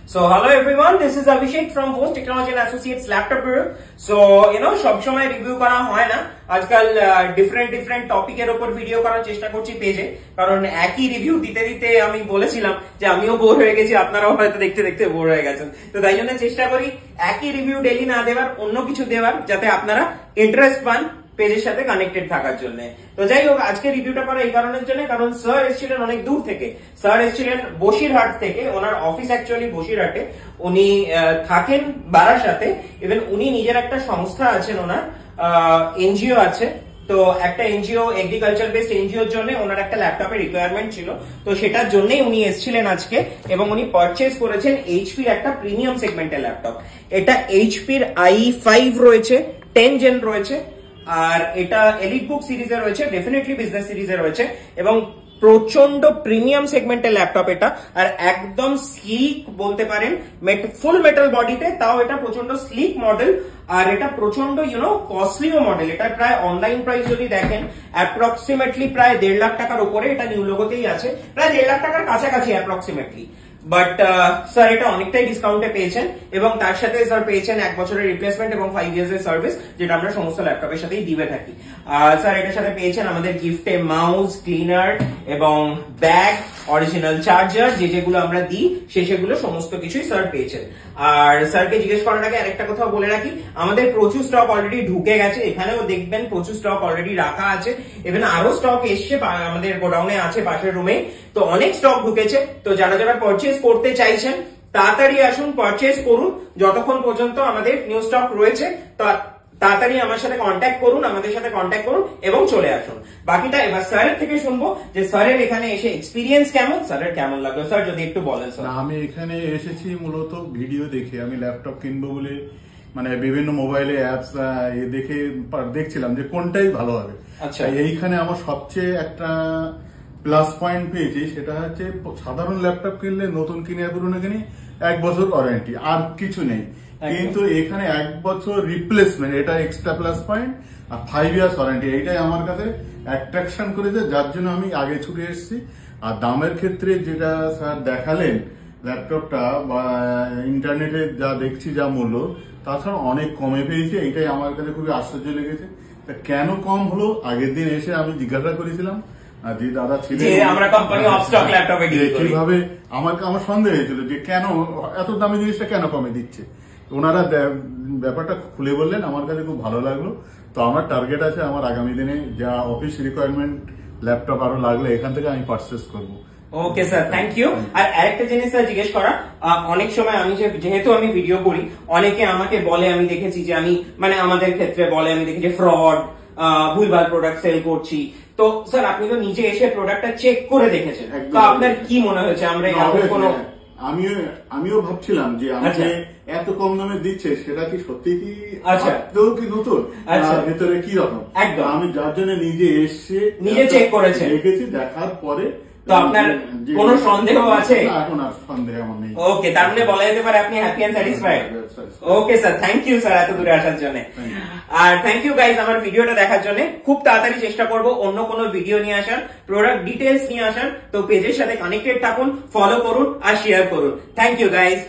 So hello everyone, this is Abhishek from Voice Technology and Associates Laptop Guru. So সব সময় review করা হয় না, আজকাল ডিফারেন্ট টপিকের উপর ভিডিও করার চেষ্টা করছি পেজে, কারণ একই রিভিউ দিতে দিতে আমি বলেছিলাম যে আমিও বোর হয়ে গেছি, আপনারাও হয়তো দেখতে দেখতে বোর হয়ে গেছেন। তো তাই জন্য চেষ্টা করি একই রিভিউ ডেইলি না দেওয়ার, অন্য কিছু দেওয়ার, যাতে আপনারা ইন্টারেস্ট পান পেজের সাথে কানেক্টেড থাকার জন্য। তো যাই হোক, আজকে রিভিউটা করা এই কারণের জন্য, কারণ স্যার এসেছিলেন অনেক দূর থেকে। স্যার এসেছিলেন বসিরহাট থেকে, ওনার অফিস অ্যাকচুয়ালি বসিরহাটে, উনি থাকেন বারাসাতে। ইভেন উনি নিজের একটা সংস্থা আছেন, ওনার এনজিও আছে। তো একটা এনজিও, এগ্রিকালচার বেসড এনজিওর জন্য ওনার একটা ল্যাপটপের রিকোয়ারমেন্ট ছিল, তো সেটার জন্যই উনি এসেছিলেন আজকে। এবং উনি পারচেজ করেছেন এইচপির একটা প্রিমিয়াম সেগমেন্টের ল্যাপটপ। এটা এইচপির i5 রয়েছে, 10 জেন রয়েছে, আর এটা এলিট বুক সিরিজে রয়েছে, ডেফিনেটলি বিজনেস সিরিজে রয়েছে, এবং প্রচন্ড প্রিমিয়াম সেগমেন্টের ল্যাপটপ এটা। আর একদম স্লিক বলতে পারেন, ফুল মেটাল বডিতে, তাও এটা প্রচন্ড স্লিক মডেল। আর এটা প্রচন্ড কস্টলিও মডেল। এটা প্রায় অনলাইন প্রাইস যদি দেখেন অ্যাপ্রক্সিমেটলি প্রায় 1.5 লাখ টাকার উপরে, এটা নিউ লোগোতেই আছে, প্রায় 1.5 লাখ টাকার কাছাকাছি অ্যাপ্রক্সিমেটলি। বাট স্যার এটা অনেকটাই ডিসকাউন্টে পেয়েছেন, এবং তার সাথে স্যার পেয়েছেন 1 বছরের রিপ্লেসমেন্ট এবং 5 ইয়ার্স এর সার্ভিস, যেটা আমরা সমস্ত ল্যাপটপের সাথেই দিয়ে থাকি। স্যার এটার সাথে পেয়েছেন আমাদের গিফটে মাউস, ক্লিনার এবং ব্যাগ, অরিজিনাল চার্জার, যেগুলো আমরা দিই সেগুলো সমস্ত কিছুই স্যার পেয়েছেন। আর স্যারকে জিজ্ঞেস করার আগে আরেকটা কথা বলে রাখি, আমাদের প্রচুর স্টক অলরেডি ঢুকে গেছে, এখানেও দেখবেন প্রচুর স্টক অলরেডি রাখা আছে। এবং আরো স্টক এসছে, আমাদের গোডাউনে আছে পাশের রুমে, তো অনেক স্টক ঢুকেছে। তো যারা যারা পারচেজ করতে চাইছেন তাড়াতাড়ি আসুন, পারচেজ করুন। যতক্ষণ পর্যন্ত আমাদের নিউ স্টক রয়েছে তাড়াতাড়ি আমার সাথে কন্ট্যাক্ট করুন, আমাদের সাথে কন্ট্যাক্ট করুন এবং চলে আসুন। বাকিটা এবার স্যারের থেকে শুনবো যে স্যারের এখানে এসে এক্সপিরিয়েন্স কেমন, স্যারের কেমন লাগলো। স্যার যদি একটু বলেন। স্যার আমি এখানে এসেছি মূলত ভিডিও দেখে, আমি ল্যাপটপ কিনবো বলে মানে বিভিন্ন মোবাইলে অ্যাপস দেখে দেখছিলাম যে কোনটাই ভালো হবে। আচ্ছা, এইখানে আমার সবচেয়ে একটা প্লাস পয়েন্ট পেয়েছি, সেটা হচ্ছে সাধারণ ল্যাপটপ কিনলে নতুন কিনে পুরনো কিনে 1 বছর ওয়ারেন্টি, আর কিছু নেই। কিন্তু এখানে 1 বছর রিপ্লেসমেন্ট, এটা এক্সট্রা প্লাস পয়েন্ট, আর 5 ইয়ার্স ওয়ারেন্টি, এইটাই আমার কাছে অ্যাট্রাকশন করেছে, যার জন্য আমি আগে ছুটে এসেছি। আর দামের ক্ষেত্রে যেটা স্যার দেখালেন ল্যাপটপটা, বা ইন্টারনেটে যা দেখছি যা মূল্য, তাছাড়া অনেক কমে পেয়েছে, এইটাই আমার কাছে খুবই আশ্চর্য লেগেছে। তা কেন কম হলো, আগের দিন এসে আমি জিজ্ঞাসা করেছিলাম যে দাদা ছিলেন, কিভাবে আমার সন্দেহ হয়েছিল যে কেন এত দামি জিনিসটা কেন কমে দিচ্ছে। ওনারা ব্যাপারটা খুলে বললেন, আমার কাছে খুব ভালো লাগলো। তো আমার টার্গেট আছে, আমার আগামী দিনে যা অফিস রিকোয়ারমেন্ট ল্যাপটপ আরো লাগলে এখান থেকে আমি পারচেস করবো। Okay sir, thank you. আর আরেকটা জিনিস স্যার জিজ্ঞেস করা, অনেক সময় আমি যেহেতু আমি ভিডিও করি, অনেকে আমাকে বলে, আমি দেখেছি যে আমাদের ক্ষেত্রে বলে, আমি দেখেছি ফ্রড, ভুলভাল প্রোডাক্ট সেল করছি। তো স্যার আপনি তো নিজে এসে প্রোডাক্টটা চেক করে দেখেছেন, তো আপনার কি মনে হয়েছে? আমরা কোনো আমিও ভাবছিলাম যে আমাকে এত কম দামে দিচ্ছে, সেটা কি সত্যি কি কি নতুন, ভেতরে কি রকম, একদম আমি যার জন্য নিজে এসে নিজে চেক করেছি, দেখেছি, দেখার পরে। তো আপনার কোনো সন্দেহ আছে? এখন আর সন্দেহ আমার নেই। ওকে, তার মানে বলা যেতে পারে আপনি happy and satisfied. Okay sir, thank you sir এত দূরে আসার জন্য। আর থ্যাংক ইউ গাইজ আমার ভিডিওটা দেখার জন্য। খুব তাড়াতাড়ি চেষ্টা করবো অন্য কোনো ভিডিও নিয়ে আসার, প্রোডাক্ট ডিটেলস নিয়ে আসার। তো পেজের সাথে কানেক্টেড থাকুন, ফলো করুন আর শেয়ার করুন। Thank you guys.